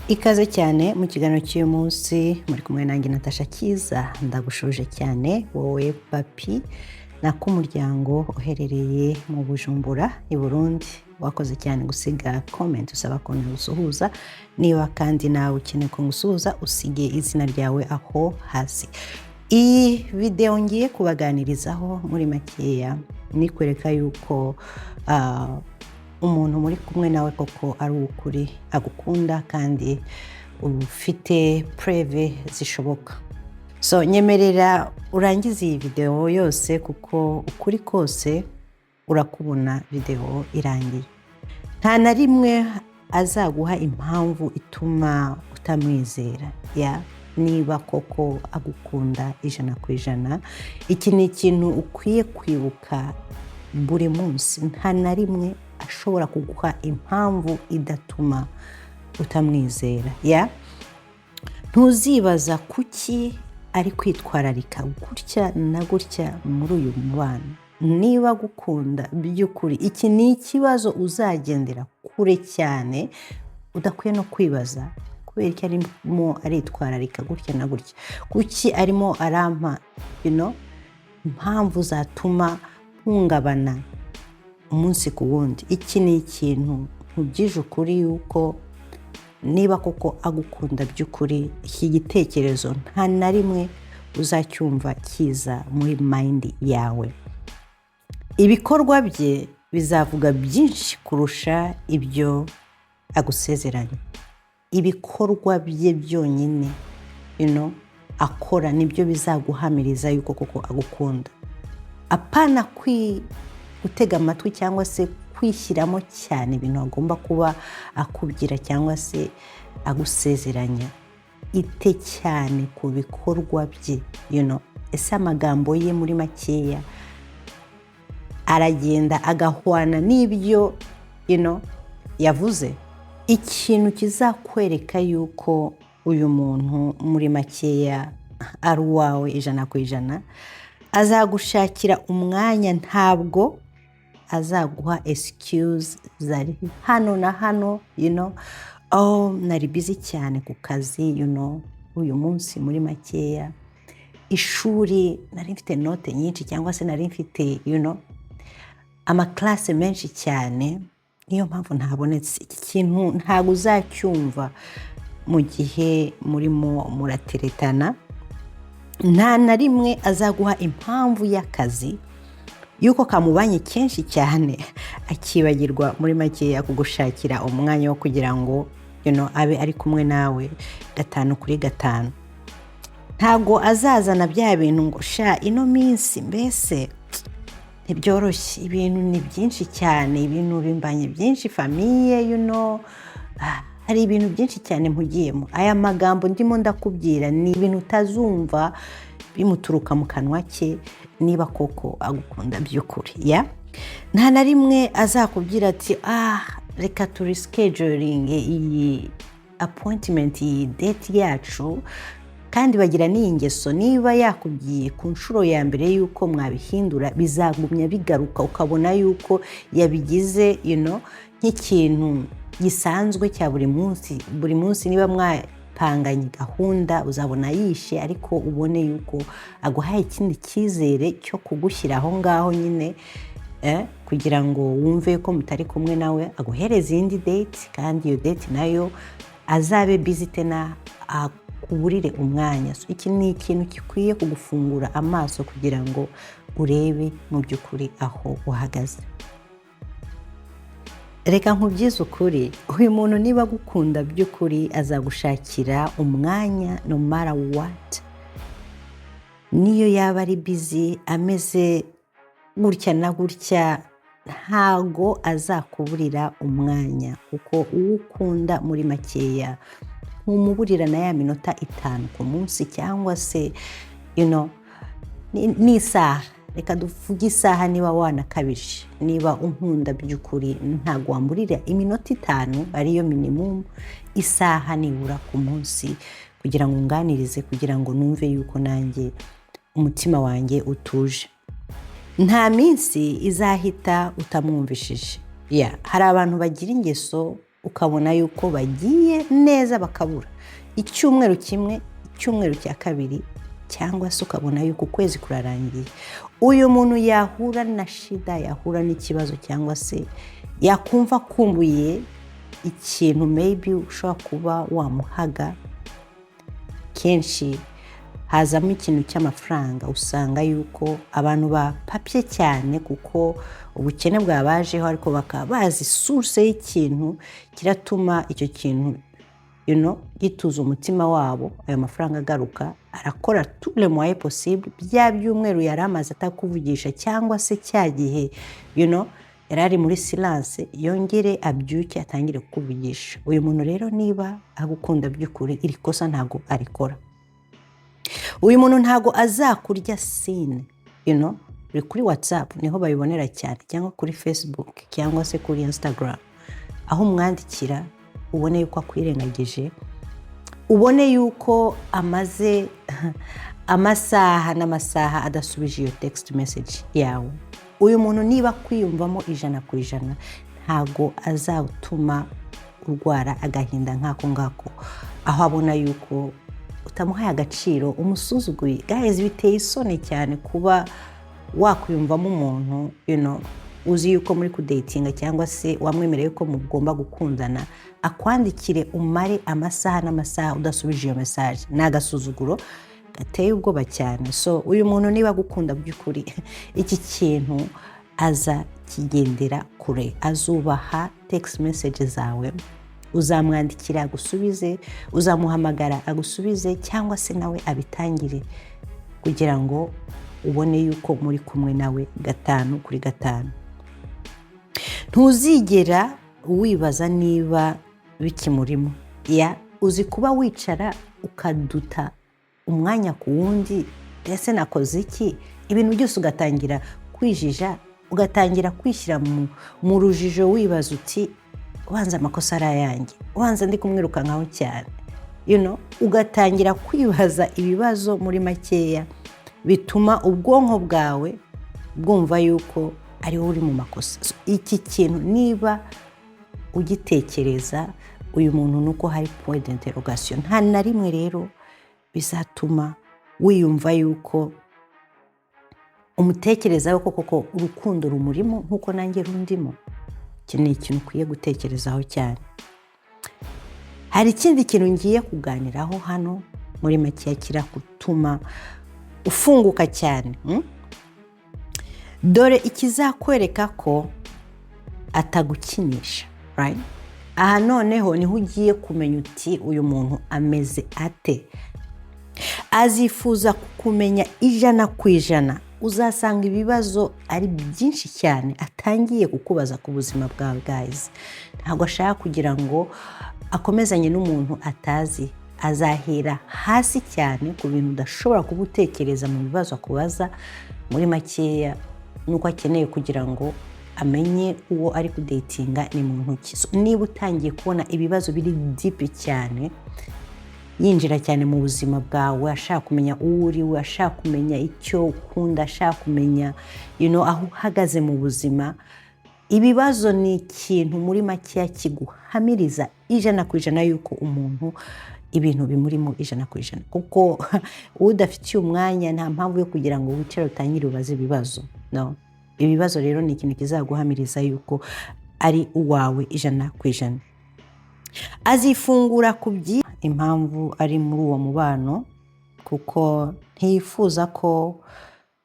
Ikaze cyane mu kiganiro cy'uyu munsi muri kumwe nanjye Natasha Kiza. Ndagushuje cyane wowe papi n'ak'umuryango uherereye mu Bujumbura i Burundi. Wakoze cyane gusiga comment usaba ko ntusuhuza. Niba kandi nawe ukeneye ko ngusuhuza usige izina ryawe aho hasi. Iyi video ngiye kubaganirizaho muri makeya ni kwereka yuko umuntu muri kumwe nawe koko ari ukuri agukunda kandi ufite preve zishoboka. So nyemerera urangize iyi video yose kuko ukuri kose urakubona video irangiye. Nta na rimwe azaguha impamvu ituma utamwizera niba koko agukunda 100%. Iki ni ikintu ukwiye kwibuka buri munsi. Nta na rimwe ashobora kuguha impamvu idatuma utamwizera. Ntuzibaza kuki ari kwitwararika gutya na gutya muri uyu mubano. Niba gukunda by'ukuri, iki ni ikibazo uzagendera kure cyane udakwiye no kwibaza kubera ko arimo aritwararika gutya na gutya. Kuki arimo arampa impamvu zatuma mpungabana umunsi ku wundi. Iki ni ikintu nkubwije ukuri yuko niba koko agukunda by'ukuri, iki gitekerezo nta na rimwe uzacyumva kiza muri mind yawe. Ibikorwa bye bizavuga byinshi kurusha ibyo agusezeranya. Ibikorwa bye byonyine akora nibyo bizaguhamiriza yuko koko agukunda. Apana gutega amatwi cyangwa se kwishyiramo cyane ibintu agomba kuba akubwira cyangwa se agusezeranya. Ite cyane ku bikorwa bye. Ese amagambo ye muri makeya aragenda agahwana n'ibyo yavuze. Ikintu kizakwereka yuko uyu muntu muri makeya ari uwawe 100%, azagushakira umwanya. Ntabwo azaguha excuse zari hano na hano nari busy cyane ku kazi uyu munsi muri makeya, ishuri nari mfite note nyinshi cyangwa se nari mfite amaklase menshi cyane, niyo mpamvu ntabonetse. Iki kintu ntabwo uzacyumva mu gihe murimo murateretana. Nta na rimwe azaguha impamvu y'akazi yuko kamubanye kenshi cyane akibagirwa muri makeya kugushakira umwanya wo kugira ngo abe ari kumwe nawe 5/5. Ntabwo azazana bya bintu ngo ino minsi mbese ntibyoroshye, ibintu ni byinshi cyane, ibintu bimbanye byinshi, famiye hari ibintu byinshi cyane mpugiyemo. Aya magambo ndimo ndakubwira ni ibintu utazumva bimuturuka mu kanwa ke niba koko agukunda by'ukuri. Nta na rimwe azakubwira ati reka rescheduling iyi appointment, iyi date yacu. Kandi bagira n'iyi ngeso, niba yakubwiye ku nshuro ya mbere yuko mwabihindura, bizagumya bigaruka ukabona yuko yabigize nk'ikintu gisanzwe cya buri munsi. Niba mwapanganye gahunda uzabona yishe, ariko ubone yuko aguhaye ikindi cyizere cyo kugushyira aho ngaho nyine kugira ngo wumve ko mutari kumwe nawe, aguhereza indi date, kandi iyo date nayo azabe busy tena akuburire umwanya. So iki ni ikintu gikwiye kugufungura amaso kugira ngo urebe mu by'ukuri aho uhagaze. Reka nkubwize ukuri, uyu muntu niba agukunda by'ukuri azagushakira umwanya no matter what. Niyo yaba ari busy ameze gutya na gutya, ntago azakuburira umwanya kuko ukunda muri makeya ntumuburira na ya minota 5 ku munsi cyangwa se n'isaha. Reka duvuge isaha niba wanakabije. Niba unkunda by'ukuri ntago wamburira iminota 5, ariyo minimum. Isaha nibura ku munsi kugira ngo unganirize, kugira ngo numve yuko nanjye umutima wanjye utuje. Nta minsi izahita utamwumvishije. Hari abantu bagira ingeso ukabona yuko bagiye neza bakabura icyumweru kimwe, icyumweru cya kabiri, cyangwa se ukabona yuko ukwezi kurarangiye. Uyu muntu yahura na shida, yahura n'ikibazo, cyangwa se yakumva akumbuye ikintu maybe ushobora kuba wamuhaga. Kenshi hazamo ikintu cy'amafaranga. Usanga yuko abantu bapapye cyane kuko ubukene bwabajeho, ariko bakaba bazi source y'ikintu kiratuma icyo kintu gituza umutima wabo. Ayo mafaranga agaruka, arakora tous les moyens possibles, bya byumweru yari amaze atakuvugisha, cyangwa se cya gihe yari ari muri silence, yongere abyuke atangire kukuvugisha. Uyu muntu rero niba agukunda by'ukuri, iri kosa ntago arikora. Uyu muntu ntago azakurya sine, uri kuri WhatsApp niho babibonera cyane, cyangwa kuri Facebook, cyangwa se kuri Instagram, aho umwandikira ubone yuko akwirengagije, ubone yuko amaze amasaha n'amasaha adasubije iyo text message yawe. Uyu muntu niba kwiyumvamo 100%, ntago azatuma urwara agahinda nk'ako ngako, aho abona yuko utamuhaye agaciro, umusuzuguye. Guys, biteye isoni cyane kuba wakwiyumvamo umuntu uzi yuko muri kudatinga, cyangwa se wamwemereye ko mugomba gukundana, akwandikire umare amasaha n'amasaha udasubije iyo message. Nagasuzuguro gateye ubwoba cyane. So uyu muntu niba gukunda by'ukuri, iki kintu aza kigendera kure, azubaha text message zawe, uzamwandikira agusubize, uzamuhamagara agusubize, cyangwa se nawe abitangire, kugira ngo ubone yuko muri kumwe nawe 5/5. Ntuzigera wibaza niba bikimurimo. Uzi kuba wicara ukaduta umwanya ku wundi, ese nakoze iki? Ibintu byose ugatangira kwijija, ugatangira kwishyira mu rujijo, wibaza uti ubanza amakosa ari ayanjye, ubanza ndi kumwirukankaho cyane. Ugatangira kwibaza ibibazo muri makeya, bituma ubwonko bwawe bwumva yuko ari wowe uri mu makosa. Iki kintu niba ugitekereza, uyu muntu nuko hari point d'interrogation. Nta na rimwe rero bizatuma wiyumva yuko umutekereza yuko koko urukundo rumurimo nkuko nanjye rundimo. Iki ni ikintu ukwiye gutekerezaho cyane. Hari ikindi kintu ngiye kuganiraho hano muri make kiratuma ufunguka cyane. Dore ikizakwereka ko atagukinisha, right? Aha noneho niho ugiye kumenya uti uyu muntu ameze ate. Azifuza kukumenya 100%. Uzasanga ibibazo ari byinshi cyane atangiye kukubaza ku buzima bwawe. Guys, ntabwo ashaka kugira ngo akomezanye n'umuntu atazi. Azahera hasi cyane ku bintu udashobora kubutekereza mu bibazo akubaza. Muri makeya nuko akeneye kugira ngo amenye uwo ari kudatinga ni muntu ki. Niba utangiye kubona ibibazo biri deep cyane, yinjira cyane mu buzima bwawe, ashaka kumenya uwo uri we, ashaka kumenya icyo ukunda, ashaka kumenya aho uhagaze mu buzima, ibibazo ni ikintu muri makeya kiguhamiriza 100% yuko umuntu ibintu bimurimo 100%. Kuko udafitiye umwanya nta mpamvu yo kugira ngo wicare utangire ubaze ibibazo. No, ibibazo rero ni ikintu kizaguhamiriza yuko ari uwawe 100%. Azifungura kubyi impamvu ari muri uwo mubano, kuko ntiyifuza ko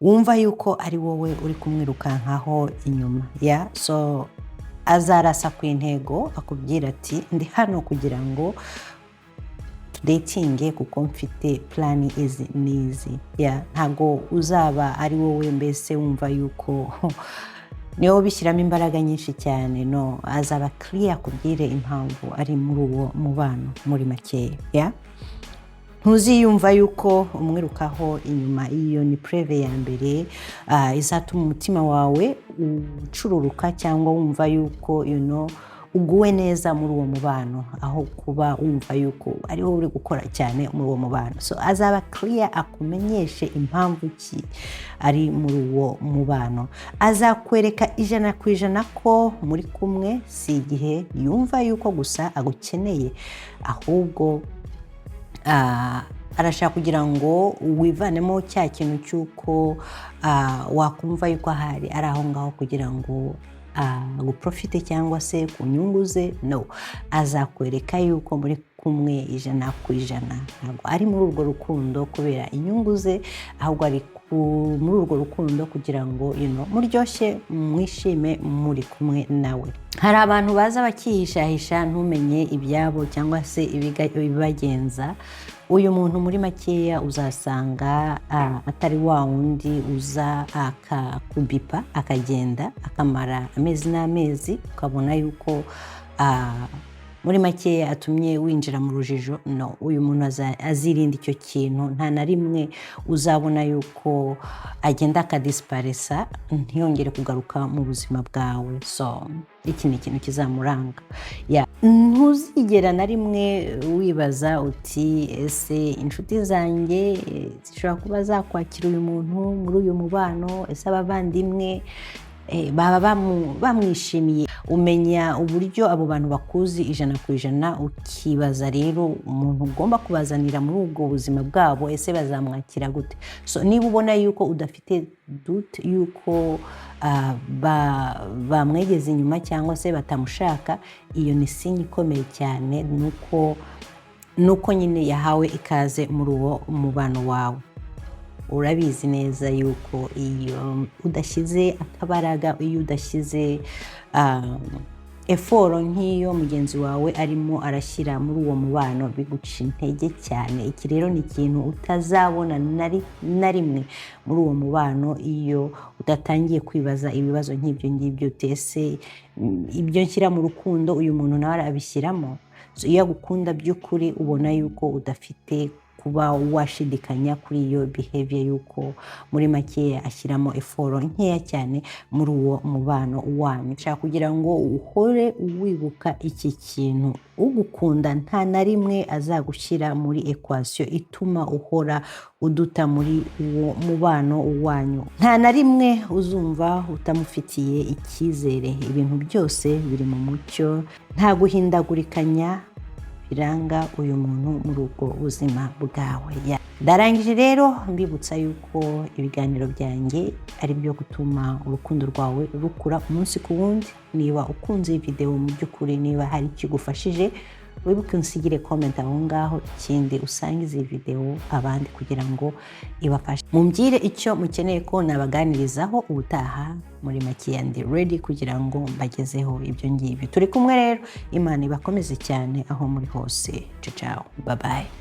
wumva yuko ari wowe uri kumwirukankaho inyuma. So azarasa ku intego, akubwira ati ndi hano kugira ngo datinge kuko mfite plan izi nizi. Ntago uzaba ari wowe mbese wumva yuko niyo bishyiramo imbaraga nyinshi cyane. No, azaba clear kubwire impamvu ari muri uwo mubano muri makeya. Ntuziyumva yuko umwirukaho inyuma. Iyo ni preve ya mbere izatuma umutima wawe ucururuka, cyangwa wumva yuko uguwe neza muri uwo mubano, aho kuba wumva yuko ariho uri gukora cyane muri uwo mubano. So azaba clear, akumenyeshe impamvu ki ari muri uwo mubano. Azakwereka 100% ko muri kumwe, si igihe yumva yuko gusa agukeneye, ahubwo arashaka kugira ngo wivanemo cya kintu cy'uko wakumva yuko ahari ari aho ngaho kugira ngo guprofite cyangwa se ku nyungu ze. No, azakwereka yuko muri kumwe 100%, ntabwo ari muri urwo rukundo kubera inyungu ze, ahubwo ari muri urwo rukundo kugira ngo muryoshye, mwishime muri kumwe nawe. Hari abantu baza bakihishahisha ntumenye ibyabo cyangwa se ibibagenza. Uyu muntu muri makeya uzasanga atari wa wundi uza akakubipa akagenda akamara amezi n'amezi, ukabona yuko muri makeya atumye winjira mu rujijo. No, uyu muntu azirinda icyo kintu. Nta na rimwe uzabona yuko agenda akadisiparesa ntiyongere kugaruka mu buzima bwawe. So iki ni ikintu kizamuranga. Ntuzigera na rimwe wibaza uti ese inshuti zanjye zishobora kuba zakwakira uyu muntu muri uyu mubano, ese abavandimwe baba bamwishimiye. Umenya uburyo abo bantu bakuzi 100%, ukibaza rero umuntu ugomba kubazanira muri ubwo buzima bwabo, ese bazamwakira gute? So niba ubona yuko udafite doute yuko bamwegeze inyuma cyangwa se batamushaka, iyo ni sinye ikomeye cyane nuko nyine yahawe ikaze muri uwo mubano wawe. Urabizi neza yuko iyo udashyize akabaraga, iyo udashyize effort nk'iyo mugenzi wawe arimo arashyira muri uwo mubano, biguca intege cyane. Iki rero ni ikintu utazabona na rimwe muri uwo mubano iyo udatangiye kwibaza ibibazo nk'ibyo ngibyo. Utese ibyo nshyira mu rukundo uyu muntu nawe arabishyiramo. So iyo agukunda by'ukuri ubona yuko udafite kuba washidikanya kuri iyo behavior yuko muri makeya ashyiramo effort nkeya cyane muri uwo mubano wanyu. Nshaka kugira ngo uhore wibuka iki kintu. Ugukunda nta na rimwe azagushyira muri equation ituma uhora uduta muri uwo mubano wanyu. Nta na rimwe uzumva utamufitiye icyizere. Ibintu byose biri mu mucyo, nta guhindagurikanya biranga uyu muntu muri ubwo buzima bwawe. Ndarangije rero mbibutsa yuko ibiganiro byanjye ari byo gutuma urukundo rwawe rukura umunsi ku wundi. Niba ukunze iyi video mu by'ukuri, niba hari ikigufashije, wibuke unsigire comment aho ngaho. Ikindi usangize iyi video abandi kugira ngo ibafashe. Mumbwire icyo mukeneye ko nabaganirizaho ubutaha. Muri makeya ndi ready kugira ngo mbagezeho ibyo ngibyo. Turi kumwe rero. Imana ibakomeze cyane aho muri hose. Ciao, bye bye.